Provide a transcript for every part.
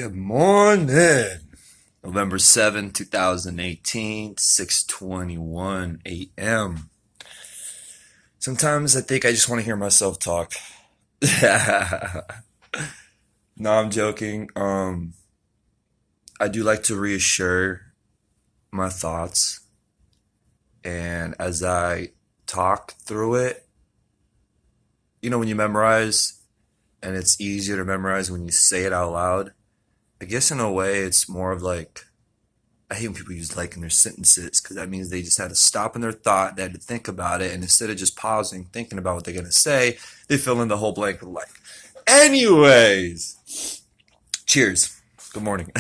Good morning. November 7th, 2018, 6:21 a.m. Sometimes I think I just want to hear myself talk. No, I'm joking. I do like to reassure my thoughts, and as I talk through it, when you memorize, and it's easier to memorize when you say it out loud. I guess in a way, it's more of like, I hate when people use like in their sentences because that means they just had to stop in their thought, they had to think about it, and instead of just pausing, thinking about what they're going to say, they fill in the whole blank with like. Anyways, cheers. Good morning.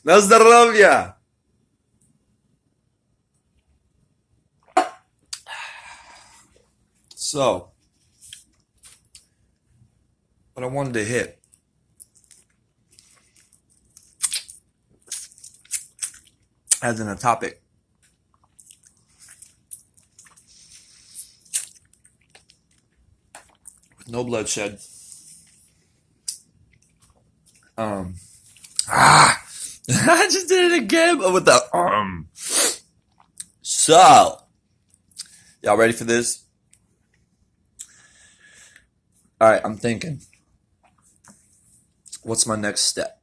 Na zdrowia. So, what I wanted to hit. As in a topic. With no bloodshed. I just did it again, but with the So, y'all ready for this? All right, I'm thinking. What's my next step?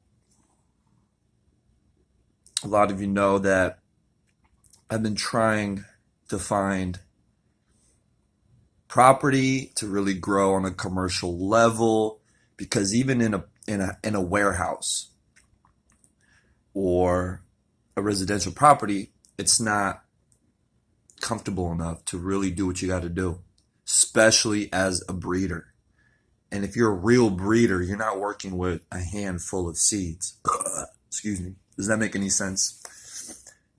A lot of you know that I've been trying to find property to really grow on a commercial level, because even in a warehouse or a residential property, it's not comfortable enough to really do what you got to do, especially as a breeder. And if you're a real breeder, you're not working with a handful of seeds. Excuse me. Does that make any sense?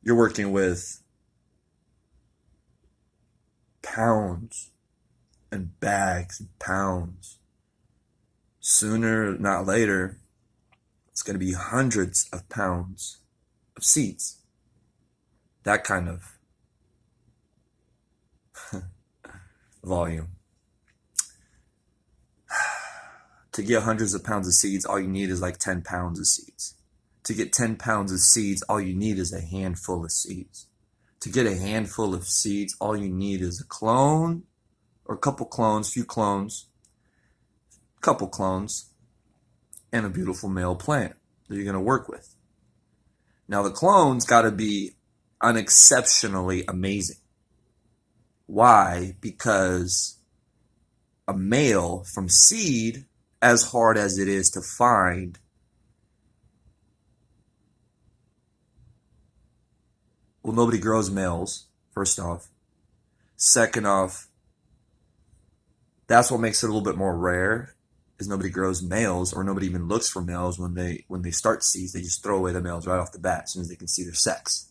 You're working with pounds and bags and pounds. Sooner, not later, it's going to be hundreds of pounds of seeds. That kind of volume. To get hundreds of pounds of seeds, all you need is like 10 pounds of seeds. To get 10 pounds of seeds, all you need is a handful of seeds. To get a handful of seeds, all you need is a clone, or a couple clones, couple clones, and a beautiful male plant that you're going to work with. Now, the clone's got to be unexceptionally amazing. Why? Because a male from seed, as hard as it is to find, well, nobody grows males, first off. Second off, that's what makes it a little bit more rare, is nobody grows males, or nobody even looks for males when they start seeds. They just throw away the males right off the bat as soon as they can see their sex,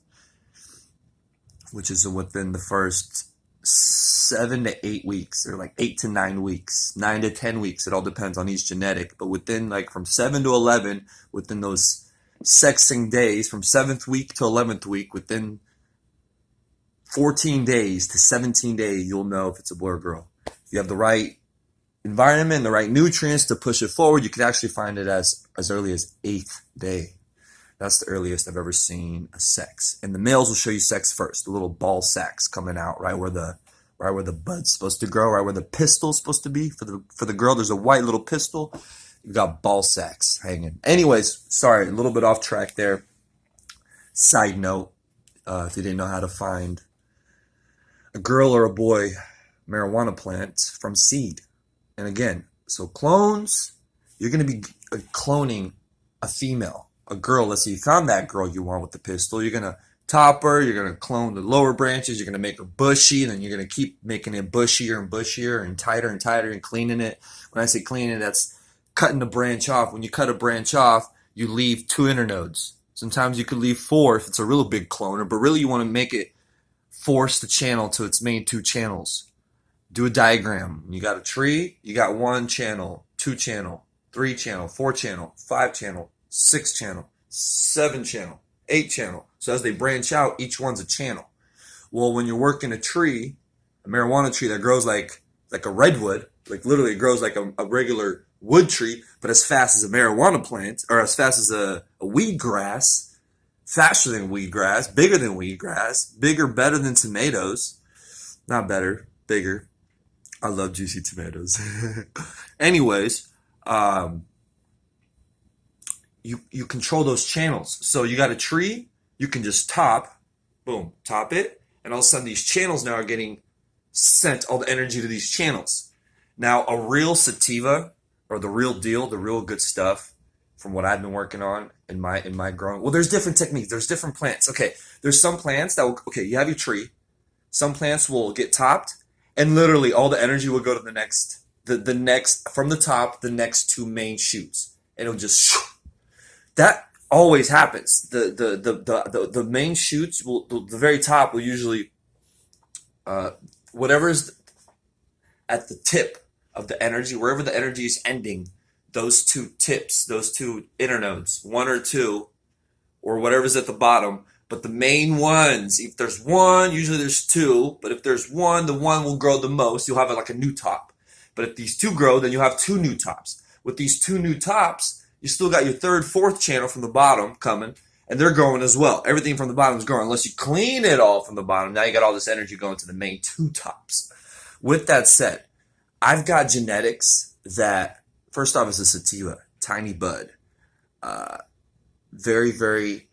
which is within the first 7 to 8 weeks, or like 8 to 9 weeks, 9 to 10 weeks. It all depends on each genetic, but within like from 7 to 11, within those sexing days, from 7th week to 11th week, within 14 days to 17 days, you'll know if it's a boy or girl. If you have the right environment, the right nutrients to push it forward, you can actually find it as early as 8th day. That's the earliest I've ever seen a sex. And the males will show you sex first, the little ball sacks coming out right where the bud's supposed to grow, right where the pistol's supposed to be. For the girl, there's a white little pistil. You've got ball sacks hanging. Anyways, sorry, a little bit off track there. Side note, if you didn't know how to find a girl or a boy marijuana plant from seed. And again, so clones, you're going to be cloning a female, a girl. Let's say you found that girl you want with the pistol. You're going to top her. You're going to clone the lower branches. You're going to make her bushy. And then you're going to keep making it bushier and bushier and tighter and cleaning it. When I say cleaning, that's cutting the branch off. When you cut a branch off, you leave 2 internodes. Sometimes you could leave 4 if it's a real big cloner, but really you want to make it force the channel to its main 2 channels. Do a diagram. You got a tree, you got 1 channel, 2 channel, 3 channel, 4 channel, 5 channel, 6 channel, 7 channel, 8 channel. So as they branch out, each one's a channel. Well, when you're working a tree, a marijuana tree that grows like a redwood, like literally it grows like a regular wood tree, but as fast as a marijuana plant, or as fast as a weed grass, faster than weed grass, bigger than weed grass, bigger, better than tomatoes. Not better, bigger. I love juicy tomatoes. Anyways, you control those channels. So you got a tree, you can just top, boom, top it, and all of a sudden these channels now are getting sent all the energy to these channels. Now a real sativa, or the real deal, the real good stuff, from what I've been working on in my growing. Well, there's different techniques. There's different plants. Okay, there's some plants that will. Okay, you have your tree. Some plants will get topped, and literally all the energy will go to the next from the top, the next two main shoots, and it'll just. That always happens. The main shoots will, the very top will usually, whatever's at the tip of the energy, wherever the energy is ending, those two tips, those two internodes, one or two, or whatever's at the bottom. But the main ones, if there's one, usually there's two, but if there's one, the one will grow the most. You'll have like a new top. But if these two grow, then you'll have two new tops. With these two new tops, you still got your third, fourth channel from the bottom coming, and they're growing as well. Everything from the bottom is growing. Unless you clean it all from the bottom, now you got all this energy going to the main two tops. With that said, I've got genetics that, first off, is a sativa, tiny bud, very, very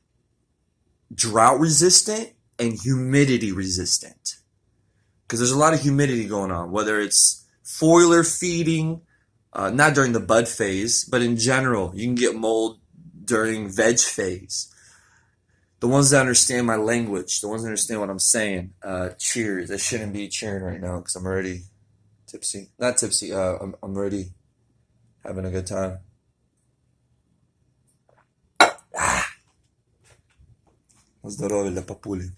drought resistant and humidity resistant. Because there's a lot of humidity going on, whether it's foliar feeding, not during the bud phase, but in general, you can get mold during veg phase. The ones that understand my language, the ones that understand what I'm saying, cheers. I shouldn't be cheering right now because I'm already tipsy. Not tipsy, I'm already having a good time. Zdrowie dla papuli.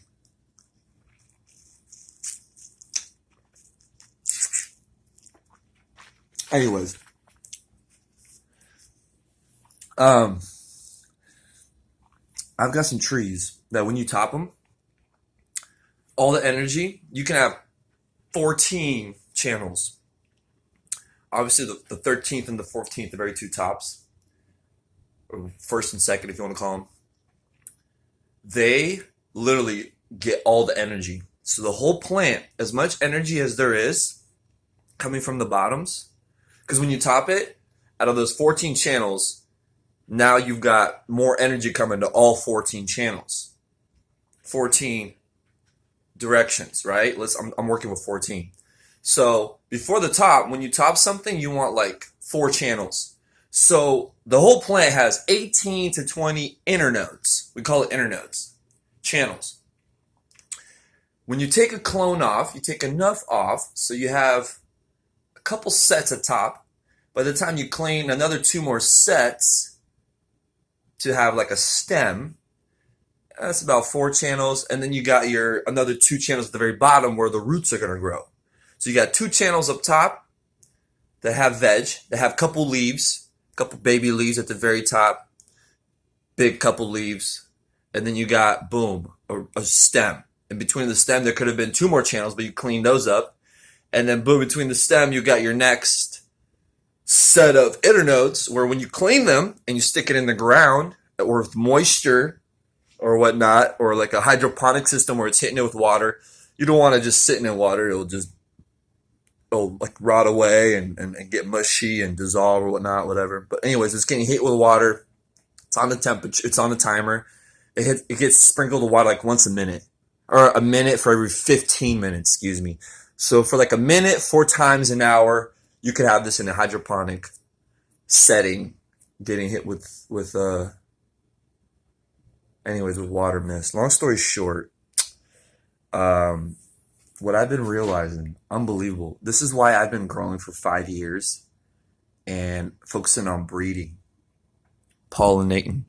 Anyways, I've got some trees that when you top them, all the energy, you can have 14 channels. Obviously, the 13th and the 14th, the very two tops, or first and second, if you want to call them, they literally get all the energy. So the whole plant, as much energy as there is coming from the bottoms, because when you top it, out of those 14 channels, now you've got more energy coming to all 14 channels. 14 directions, right? I'm working with 14. So before the top, when you top something, you want like 4 channels. So the whole plant has 18 to 20 internodes. We call it internodes, channels. When you take a clone off, you take enough off so you have a couple sets at top. By the time you clean another 2 more sets to have like a stem, that's about 4 channels. And then you got your another 2 channels at the very bottom where the roots are going to grow. So you got 2 channels up top that have veg, that have couple leaves, couple baby leaves at the very top, big couple leaves, and then you got, boom, a stem. In between the stem, there could have been 2 more channels, but you cleaned those up. And then, boom, between the stem, you got your next set of internodes where when you clean them and you stick it in the ground or with moisture or whatnot, or like a hydroponic system where it's hitting it with water, you don't want to just sit in the water. It'll like rot away and get mushy and dissolve or whatnot, whatever. But anyways, it's getting hit with water. It's on the temperature. It's on the timer. It gets sprinkled with water like once a minute, or a minute for every 15 minutes. Excuse me. So for like a minute, 4 times an hour, you could have this in a hydroponic setting, getting hit with water mist. Long story short, what I've been realizing, unbelievable. This is why I've been growing for 5 years and focusing on breeding, pollinating.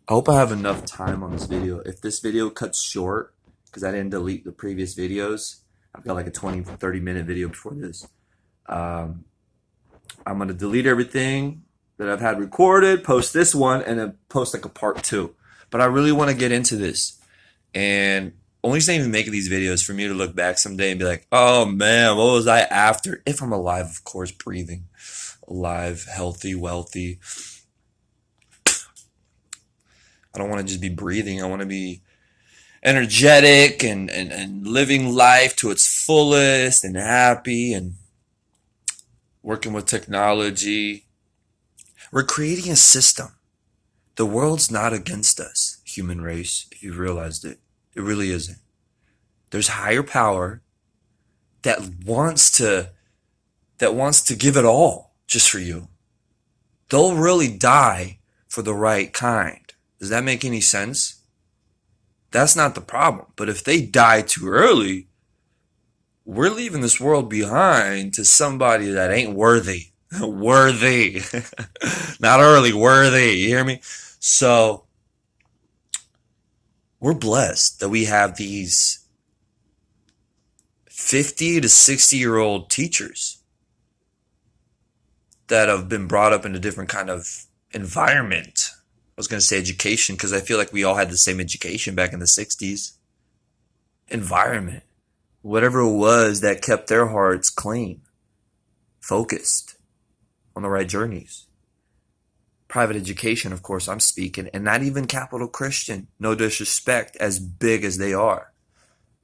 I hope I have enough time on this video. If this video cuts short, because I didn't delete the previous videos, I've got like a 20-30 minute video before this. I'm going to delete everything that I've had recorded, post this one, and then post like a part 2. But I really want to get into this. And only reason I even make these videos for me to look back someday and be like, oh man, what was I after? If I'm alive, of course, breathing. alive, healthy, wealthy. I don't want to just be breathing. I want to be energetic and living life to its fullest and happy and working with technology. We're creating a system. The world's not against us, human race, if you've realized it. It really isn't. There's higher power that wants to give it all just for you. They'll really die for the right kind. Does that make any sense? That's not the problem. But if they die too early, we're leaving this world behind to somebody that ain't worthy. Worthy. Not early, worthy. You hear me? So we're blessed that we have these 50 to 60-year-old teachers that have been brought up in a different kind of environment. I was going to say education because I feel like we all had the same education back in the 60s. Environment. Whatever it was that kept their hearts clean, focused on the right journeys. Private education, of course, I'm speaking, and not even capital Christian. No disrespect, as big as they are.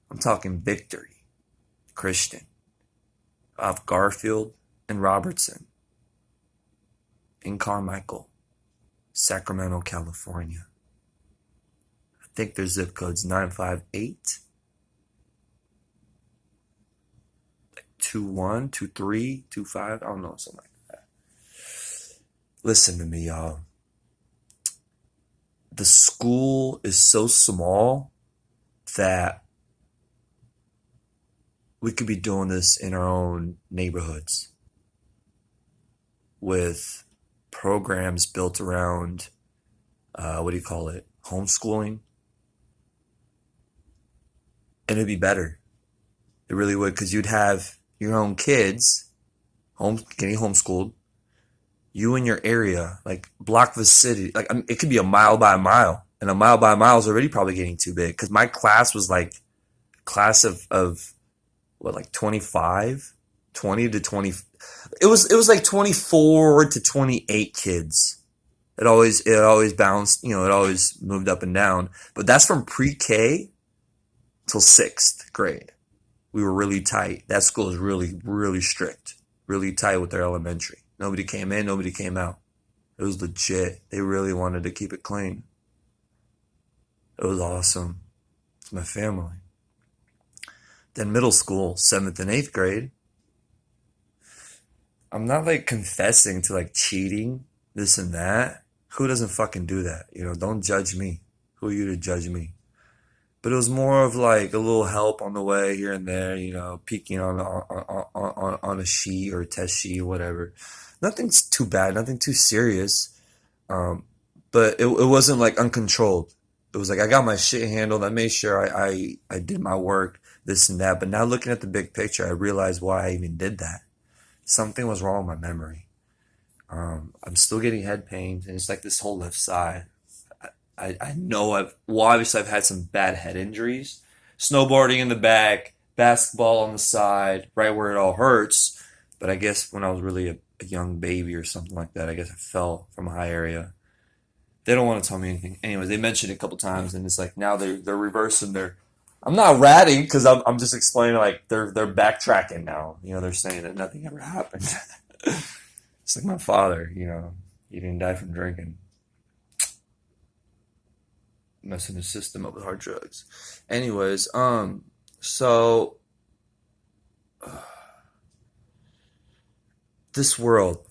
I'm talking Victory Christian, off Garfield and Robertson, in Carmichael, Sacramento, California. I think their zip code's 958. 21, 23, 25, I don't know, something like that. Listen to me, y'all. The school is so small that we could be doing this in our own neighborhoods with programs built around, homeschooling. And it'd be better. It really would, because you'd have your own kids getting homeschooled. You in your area, like block the city, like it could be a mile by a mile, and a mile by a mile is already probably getting too big. Because my class was like class of what, like 25, 20 to 20. It was like 24 to 28 kids. It always bounced, it always moved up and down. But that's from pre-K till 6th grade. We were really tight. That school is really, really strict. Really tight with their elementary. Nobody came in, nobody came out. It was legit. They really wanted to keep it clean. It was awesome. It's my family. Then middle school, 7th and 8th grade. I'm not like confessing to like cheating, this and that. Who doesn't fucking do that? Don't judge me. Who are you to judge me? But it was more of like a little help on the way here and there, peeking on a sheet or a test sheet or whatever. Nothing's too bad, nothing too serious. But it wasn't like uncontrolled. It was like I got my shit handled. I made sure I did my work, this and that. But now looking at the big picture, I realized why I even did that. Something was wrong with my memory. I'm still getting head pains, and it's like this whole left side. I know obviously I've had some bad head injuries. Snowboarding in the back, basketball on the side, right where it all hurts. But I guess when I was really a young baby or something like that, I guess I fell from a high area. They don't want to tell me anything. Anyways, they mentioned it a couple times, and it's like now they're reversing their. I'm not ratting because I'm just explaining like they're backtracking now. They're saying that nothing ever happened. It's like my father. He didn't die from drinking. Messing the system up with hard drugs. Anyways, so this world.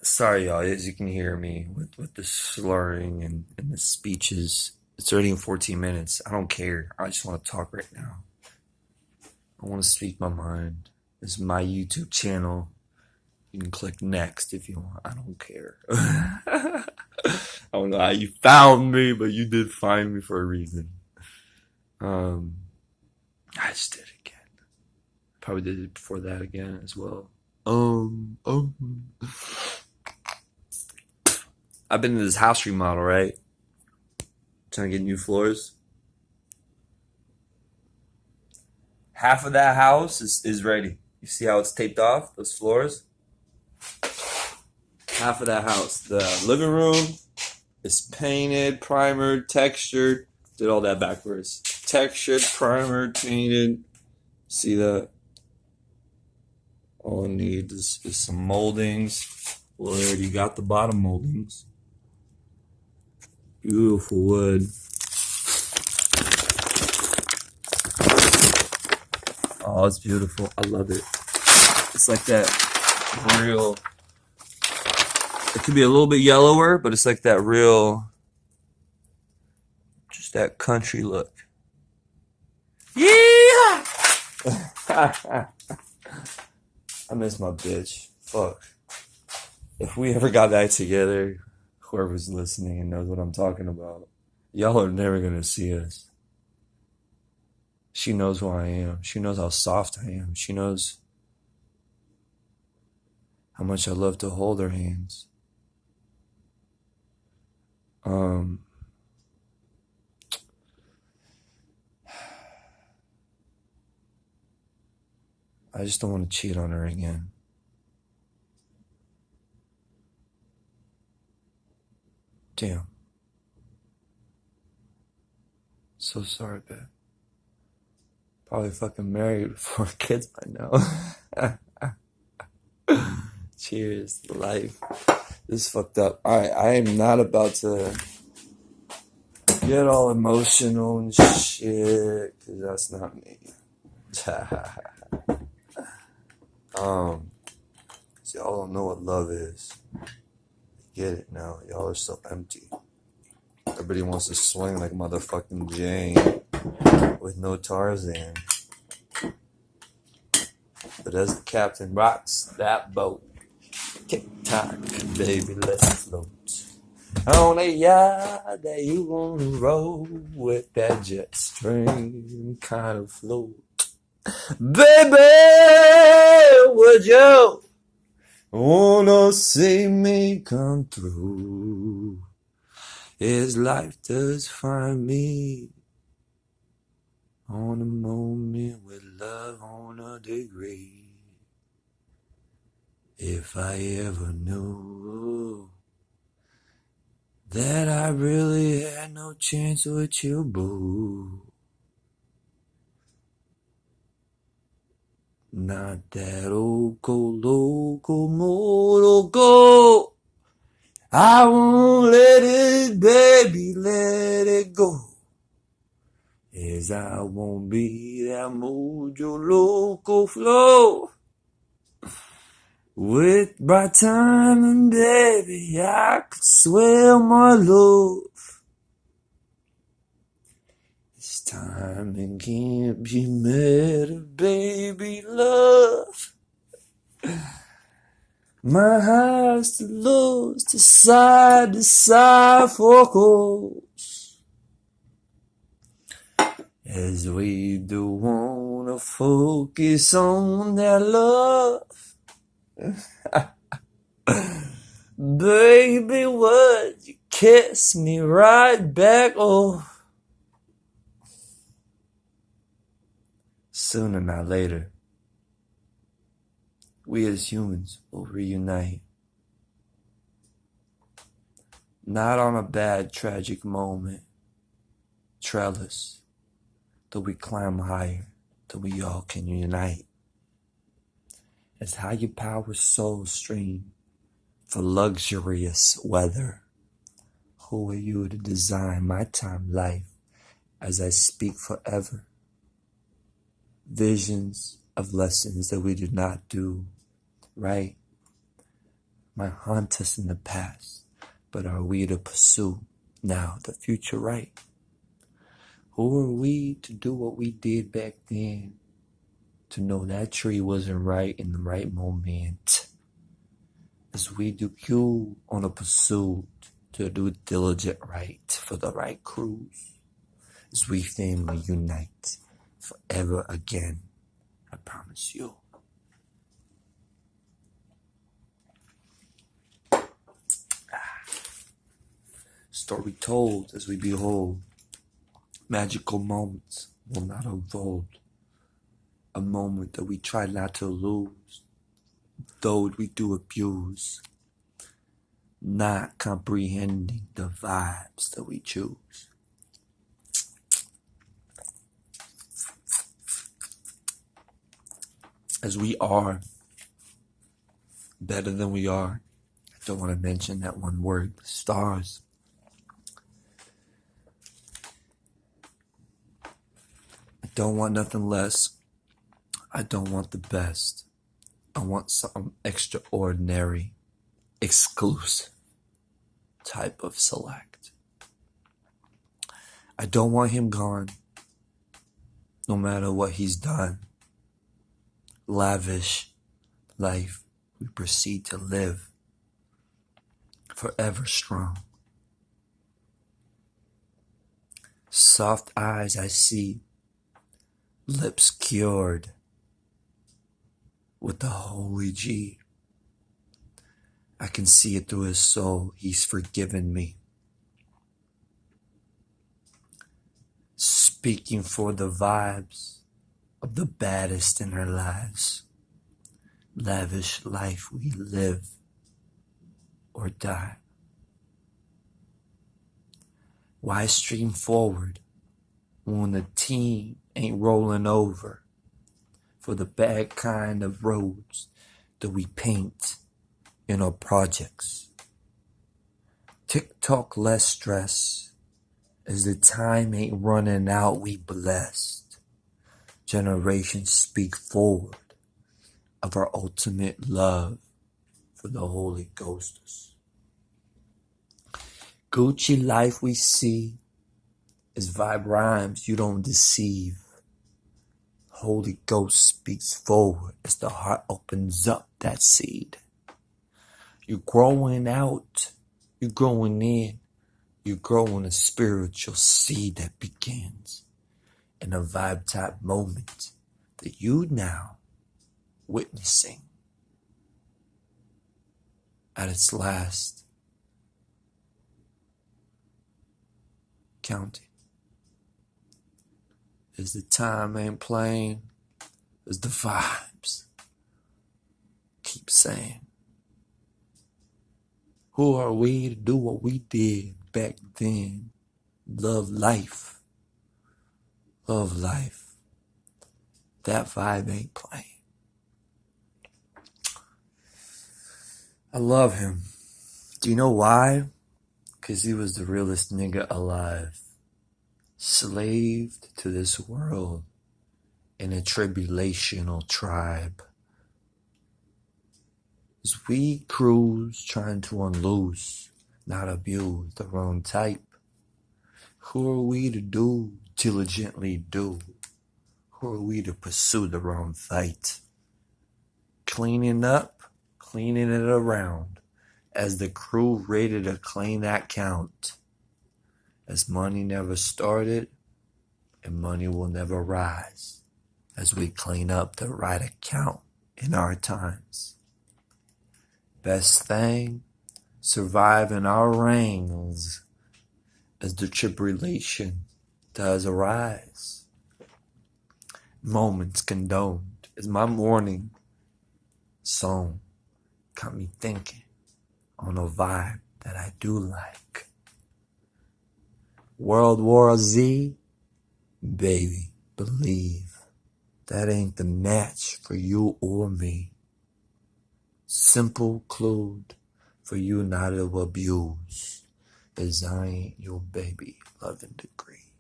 Sorry, y'all, as you can hear me with the slurring and the speeches. It's already in 14 minutes. I don't care. I just want to talk right now. I want to speak my mind. This is my YouTube channel. You can click next if you want. I don't care. I don't know how you found me, but you did find me for a reason. I just did it again. Probably did it before that again as well. I've been in this house remodel, right? Trying to get new floors. Half of that house is ready. You see how it's taped off, those floors? half of that house. The living room is painted, primered, textured. Did all that backwards. Textured, primered, painted. See that? All I need is some moldings. Well, I already got the bottom moldings. Beautiful wood. Oh, it's beautiful. I love it. It's like that real... It could be a little bit yellower, but it's like that real... Just that country look. Yeah! I miss my bitch. Fuck. If we ever got back together, whoever's listening and knows what I'm talking about, y'all are never gonna see us. She knows who I am. She knows how soft I am. She knows how much I love to hold her hands. I just don't want to cheat on her again. Damn. So sorry, babe. Probably fucking married with 4 kids by now. Cheers to life. This is fucked up. I am not about to get all emotional and shit, because that's not me. So y'all don't know what love is. Get it now. Y'all are so empty. Everybody wants to swing like motherfucking Jane with no Tarzan. But as the captain rocks that boat, tick-tock, baby, let's float. On a yacht that you wanna roll with that jet stream kind of float. Baby, would you wanna see me come through? As life does find me on a moment with love on a degree. If I ever knew that I really had no chance with you, boo. Not that loco moto. I won't let it, baby, let it go. As I won't be that mojo loco flow. With my time and baby, I could swear my love. This time it can't be met, baby, love. My highs to lows, to side for course. As we do wanna focus on that love. Baby, would you kiss me right back? Oh, sooner not later, we as humans will reunite. Not on a bad, tragic moment. Trellis, till we climb higher, till we all can unite. As higher power soul stream for luxurious weather. Who are you to design my time life as I speak forever? Visions of lessons that we did not do right might haunt us in the past, but are we to pursue now the future right? Who are we to do what we did back then? To know that tree wasn't right in the right moment. As we do you on a pursuit to do diligent right for the right cruise. As we family unite forever again. I promise you. Story told as we behold. Magical moments will not unfold. A moment that we try not to lose, though we do abuse. not comprehending the vibes that we choose. As we are better than we are. I don't want to mention that one word, stars. I don't want nothing less. I don't want the best. I want some extraordinary, exclusive type of select. I don't want him gone, no matter what he's done. Lavish life we proceed to live, forever strong. Soft eyes I see, lips cured with the holy G. I can see it through his soul. He's forgiven me. Speaking for the vibes of the baddest in our lives. Lavish life we live or die. Why stream forward when the team ain't rolling over for the bad kind of roads that we paint in our projects? TikTok less stress as the time ain't running out, we blessed. Generations speak forward of our ultimate love for the Holy Ghostess. Gucci life we see is vibe rhymes you don't deceive. Holy Ghost speaks forward as the heart opens up that seed. You're growing out, you're growing in, you're growing a spiritual seed that begins in a vibe type moment that you now witnessing at its last counting. As the time ain't playing, as the vibes keep saying, who are we to do what we did back then? Love life. Love life. That vibe ain't playing. I love him. Do you know why? Because he was the realest nigga alive. Slaved to this world in a tribulational tribe. As we cruise trying to unloose, not abuse the wrong type. Who are we to do, diligently do? Who are we to pursue the wrong fight? Cleaning up, cleaning it around, as the crew ready to claim that count. As money never started, and money will never rise, as we clean up the right account in our times. Best thing, surviving our reigns, as the tribulation does arise. Moments condoned, as my morning song got me thinking on a vibe that I do like. World War Z, baby, believe that ain't the match for you or me. Simple clued for you not to abuse, as I ain't your baby loving degree.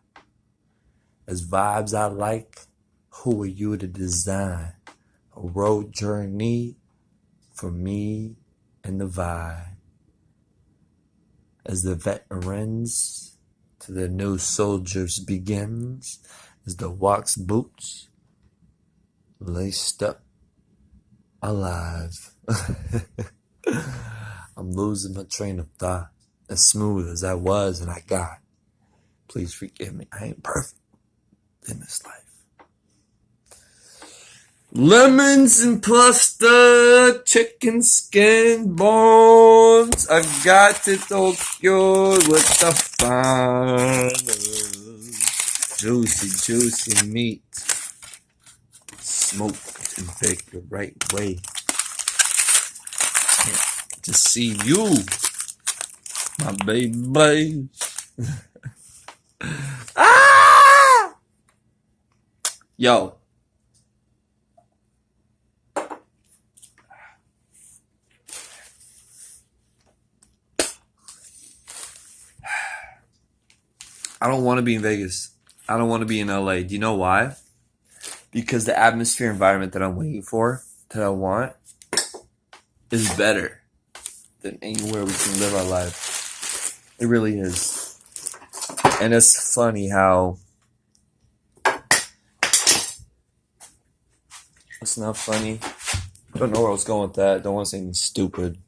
As vibes I like, who are you to design a road journey for me and the vibe? As the veterans to the new soldiers begins, as the wax boots laced up alive. I'm losing my train of thought. As smooth as I was and I got. Please forgive me. I ain't perfect in this life. Lemons and pasta, chicken skin bones. I got to Tokyo with the fun. Juicy meat. Smoked and baked the right way. To see you My baby. Ah! Yo. I don't want to be in Vegas. I don't want to be in LA. Do you know why? Because the atmosphere environment that I'm waiting for, that I want, is better than anywhere we can live our life. It really is. And it's funny how it's not funny. I don't know where I was going with that. Don't want to say anything stupid.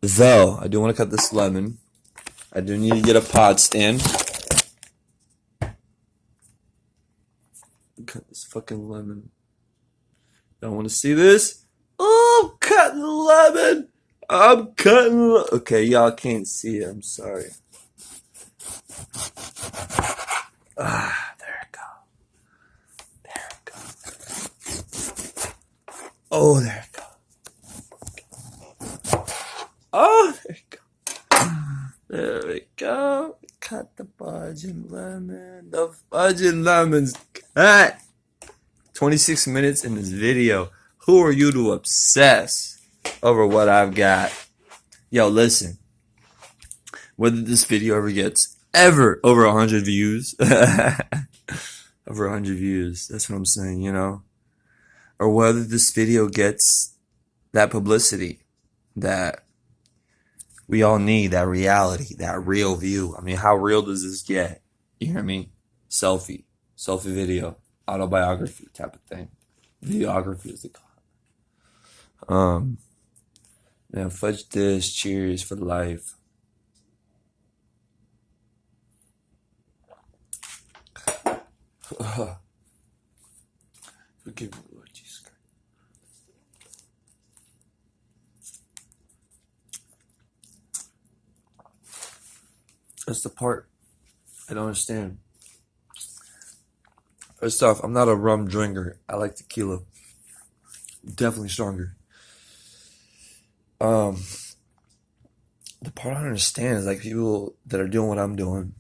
Though, I do want to cut this lemon. I do need to get a pod stand. Cut this fucking lemon. Don't want to see this. Oh, I'm cutting the lemon. I'm cutting. Okay, y'all can't see it. I'm sorry. There it go. There it go. Oh, there it go. Oh, there it go. There we go. Cut the fudging lemon. The fudging lemon's cut. 26 minutes in this video. Who are you to obsess over what I've got? Yo, listen. Whether this video ever gets over 100 views. Over 100 views. That's what I'm saying, you know? Or whether this video gets that publicity that we all need, that reality, that real view. I mean, how real does this get? You hear me? Selfie video, autobiography type of thing. Videography is the call. Man, fudge this. Cheers for life. Forgive me, Lord Jesus Christ. That's the part I don't understand. First off, I'm not a rum drinker. I like tequila. Definitely stronger. The part I don't understand is like people that are doing what I'm doing.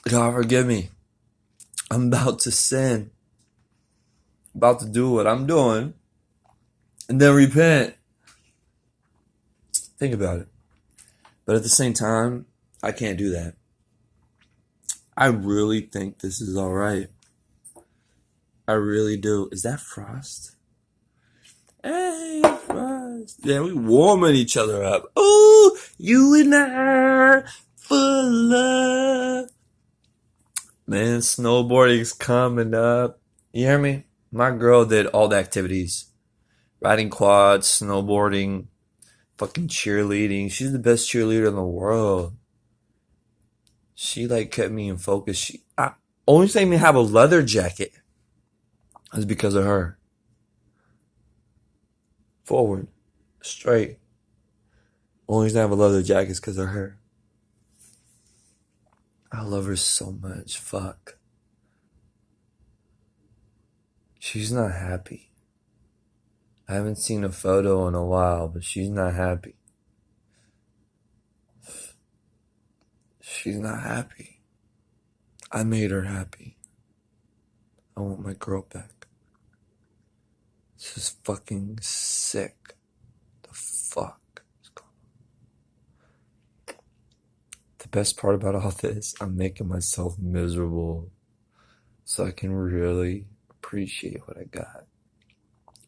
God forgive me. I'm about to sin. About to do what I'm doing. And then repent. Think about it. But at the same time, I can't do that. I really think this is alright. I really do. Is that Frost? Hey, Frost. Yeah, we warming each other up. Oh, you and I for love. Man, snowboarding's coming up. You hear me? My girl did all the activities. Riding quads, snowboarding, fucking cheerleading. She's the best cheerleader in the world. She like kept me in focus. Only thing me have a leather jacket is because of her. Forward, straight. Only reason I have a leather jacket is because of her. I love her so much. Fuck. She's not happy. I haven't seen a photo in a while, but she's not happy. She's not happy. I made her happy. I want my girl back. This is fucking sick. The fuck is going on? The best part about all this, I'm making myself miserable so I can really appreciate what I got.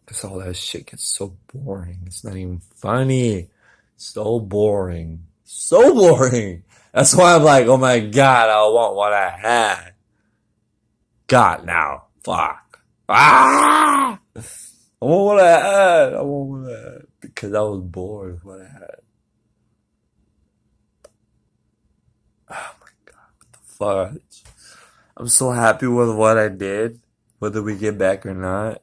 Because all that shit gets so boring. It's not even funny. So boring. So boring. That's why I'm like, oh my God, I want what I had. God now. Fuck. Ah! I want what I had. I want what I had. Because I was bored with what I had. Oh my God. What the fudge? I'm so happy with what I did. Whether we get back or not.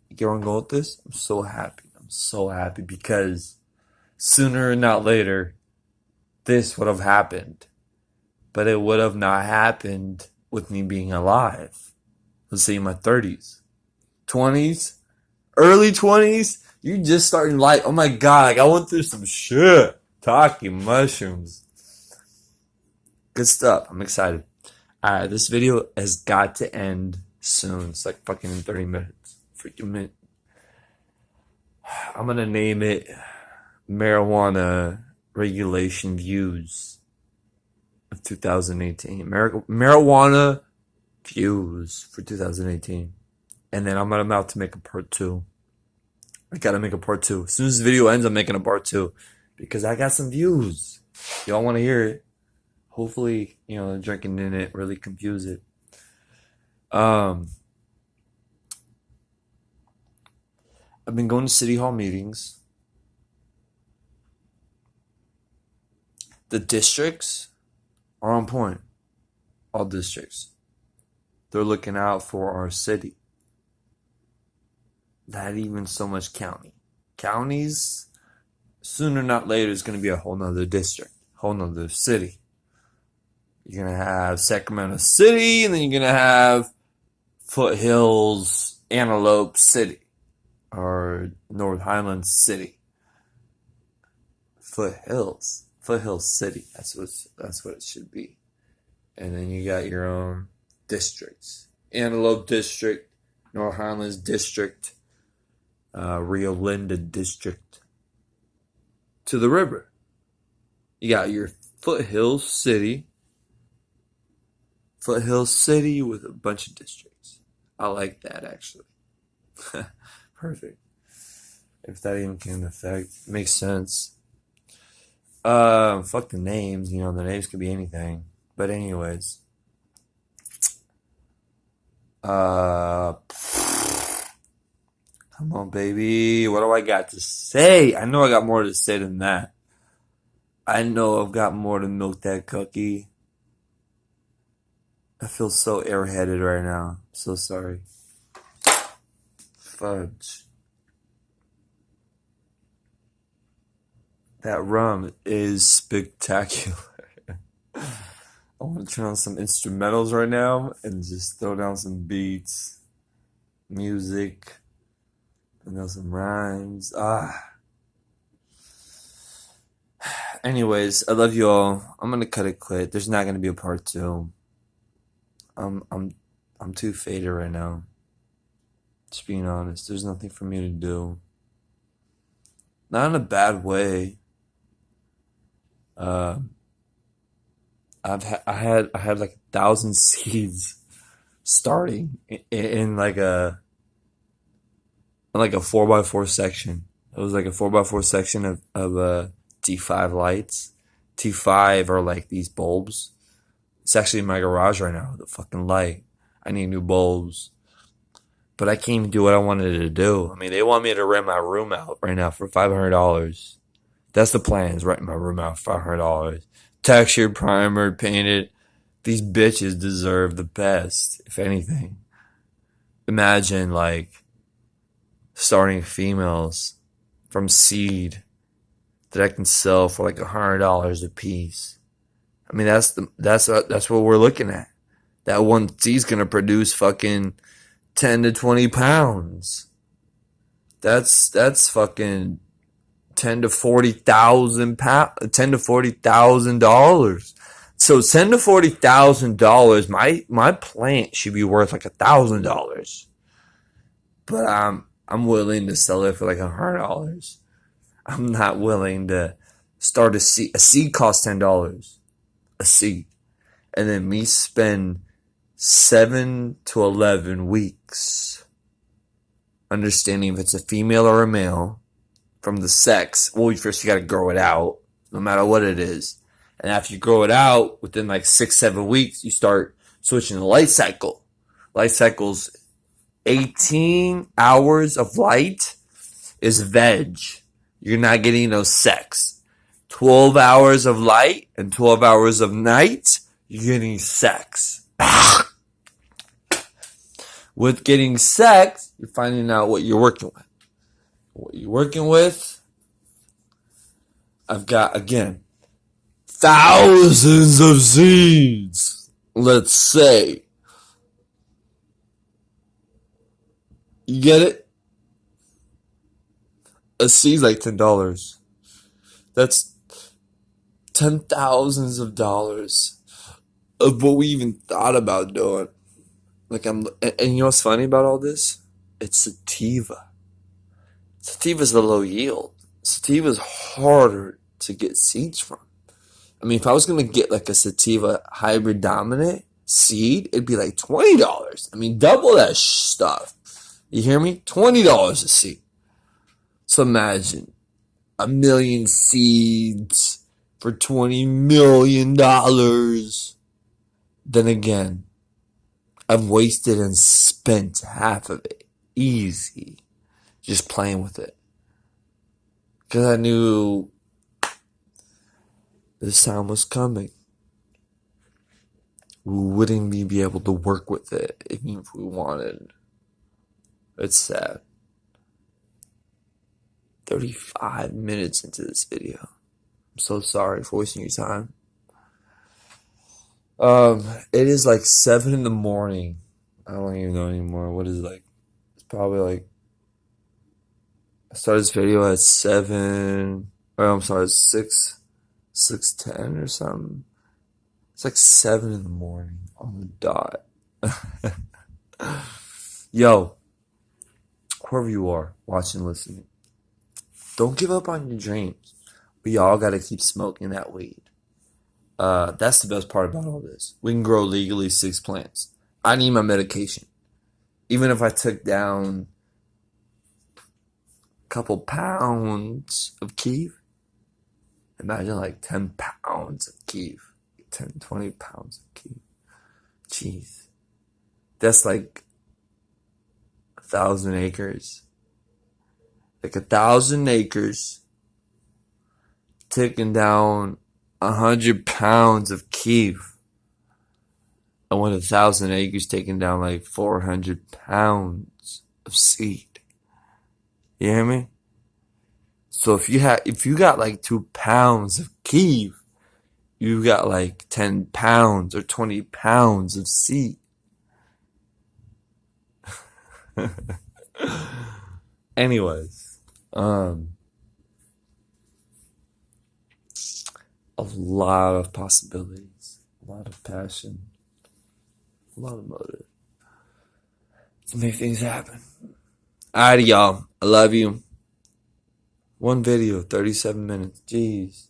You get where I'm going with this? I'm so happy. I'm so happy because sooner or not later, this would have happened. But it would have not happened with me being alive. Let's say in my 30s. 20s? Early 20s? You're just starting life. Oh my God, like I went through some shit. Talking mushrooms. Good stuff. I'm excited. Alright, this video has got to end soon. It's like fucking in 30 minutes. Freaking minute. I'm gonna name it Marijuana Regulation Views of 2018. Marijuana Views for 2018. And then I'm about to make a part 2. I gotta make a part 2. As soon as the video ends, I'm making a part 2. Because I got some views. Y'all wanna hear it. Hopefully, drinking in it really confuse it. I've been going to city hall meetings. The districts are on point. All districts. They're looking out for our city. Not even so much county. Counties, sooner or not later, is going to be a whole nother district. Whole nother city. You're going to have Sacramento City, and then you're going to have Foothills, Antelope City. Or North Highlands City. Foothills City. That's what it should be. And then you got your own districts. Antelope District, North Highlands District, Rio Linda District. To the river. You got your Foothills City. Foothills City with a bunch of districts. I like that, actually. Perfect. If that even can affect, makes sense. Fuck the names. The names could be anything. But anyways, come on, baby. What do I got to say? I know I got more to say than that. I know I've got more to milk that cookie. I feel so airheaded right now. I'm so sorry. Fudge. That rum is spectacular. I want to turn on some instrumentals right now and just throw down some beats, music, and some rhymes. Anyways, I love you all. I'm gonna cut it quick. There's not gonna be a part 2. I'm too faded right now. Just being honest, there's nothing for me to do. Not in a bad way. I had like 1,000 seeds starting in like a 4x4 section. It was like a 4x4 section of T5 lights. T5 are like these bulbs. It's actually in my garage right now. The fucking light. I need new bulbs. But I can't even do what I wanted to do. I mean, they want me to rent my room out right now for $500. That's the plan, is renting my room out for $500. Textured, primered, painted. These bitches deserve the best, if anything. Imagine, like, starting females from seed that I can sell for like $100 a piece. I mean, that's what we're looking at. That one seed's gonna produce fucking 10 to 20 pounds. That's fucking 10 to 40,000 pounds, $10,000 to $40,000. So $10,000 to $40,000, my plant should be worth like $1,000. But I'm willing to sell it for like $100. I'm not willing to start a seed. A seed costs $10. A seed. And then me spend 7 to 11 weeks understanding if it's a female or a male from the sex. Well, first you got to grow it out, no matter what it is. And after you grow it out, within like 6-7 weeks, you start switching the light cycle. Light cycle's 18 hours of light is veg. You're not getting no sex. 12 hours of light and 12 hours of night, you're getting sex. With getting sex, you're finding out what you're working with. What you're working with, I've got, again, thousands of seeds. Let's say. You get it? A seed's like $10. That's $10,000s of what we even thought about doing. Like and you know what's funny about all this? It's sativa. Sativa's a low yield. Sativa's harder to get seeds from. I mean, if I was gonna get like a sativa hybrid dominant seed, it'd be like $20. I mean, double that stuff. You hear me? $20 a seed. So imagine 1,000,000 seeds for $20 million. Then again, I've wasted and spent half of it. Easy. Just playing with it. Because I knew this time was coming. We wouldn't be able to work with it even if we wanted. It's sad. 35 minutes into this video. I'm so sorry for wasting your time. It is like 7 in the morning. I don't even know anymore. What is it like? It's probably like I started this video at 7. Oh, I'm sorry, 6:10 or something. It's like 7 in the morning on the dot. Yo, whoever you are, watching, listening, don't give up on your dreams. We all gotta keep smoking that weed. That's the best part about all this. We can grow legally 6 plants. I need my medication. Even if I took down a couple pounds of Keef, imagine like 10 pounds of Keef. 10, 20 pounds of Keef. Jeez. That's like 1,000 acres. Like 1,000 acres taking down 100 pounds of Keef. I want 1,000 acres taking down like 400 pounds of seed. You hear me? So if you got like 2 pounds of Keef, you got like 10 pounds or 20 pounds of seed. Anyways, a lot of possibilities, a lot of passion, a lot of motive to make things happen. Alrighty, y'all. I love you. One video, 37 minutes. Jeez.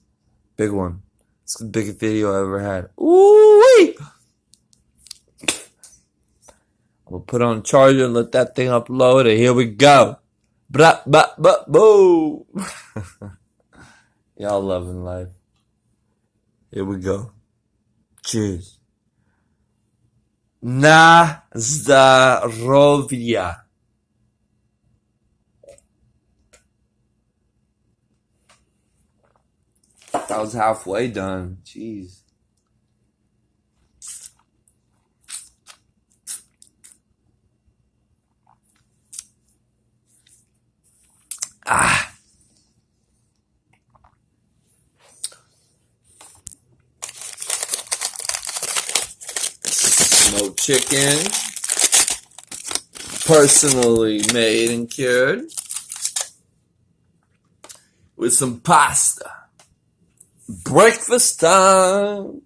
Big one. It's the biggest video I ever had. Ooh-wee! I'm gonna put on a charger and let that thing upload, and here we go. Blah, blah, blah, boo! Y'all loving life. Here we go. Cheers. Na zdrowie. That was halfway done. Jeez. Ah. Smoked chicken. Personally made and cured. With some pasta. Breakfast time.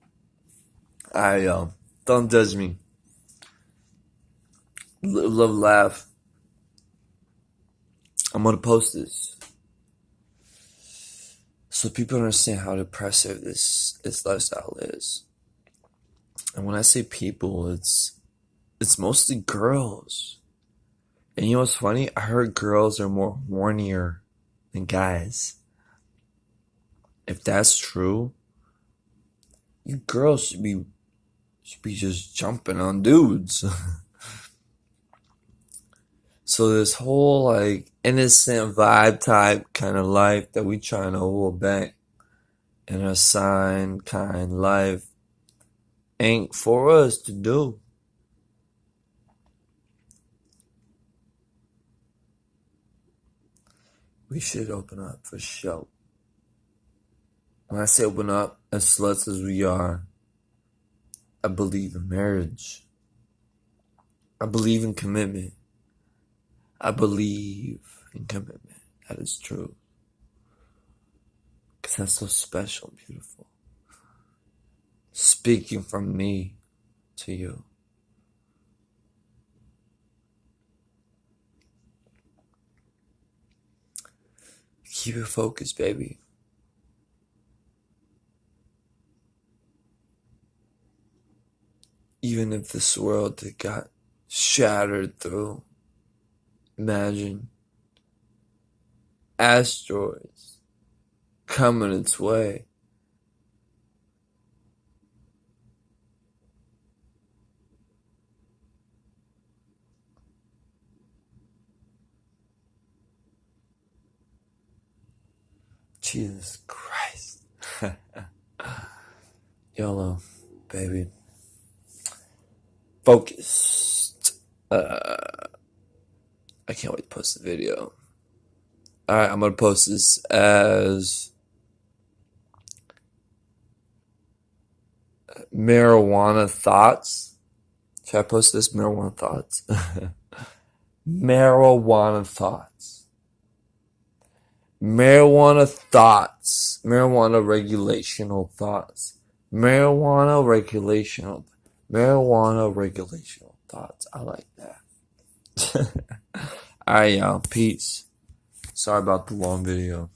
Alright, y'all. Don't judge me. Love, laugh. I'm gonna post this so people understand how depressive this lifestyle is. And when I say people, it's mostly girls. And you know what's funny? I heard girls are more hornier than guys. If that's true, you girls should be just jumping on dudes. So this whole like innocent vibe type kind of life that we trying to hold back in a sign kind life ain't for us to do. We should open up for sure. When I say open up, as sluts as we are, I believe in marriage. I believe in commitment. I believe in commitment. That is true. Because that's so special and beautiful. speaking from me to you. Keep it focused, baby. Even if this world got shattered through, imagine asteroids coming its way. Jesus Christ. YOLO, baby. Focused. I can't wait to post the video. Alright, I'm gonna post this as marijuana thoughts. Should I post this? Marijuana thoughts. Marijuana thoughts. Marijuana thoughts. Marijuana regulational thoughts. Marijuana regulational thoughts. I like that. Alright, y'all. Peace. Sorry about the long video.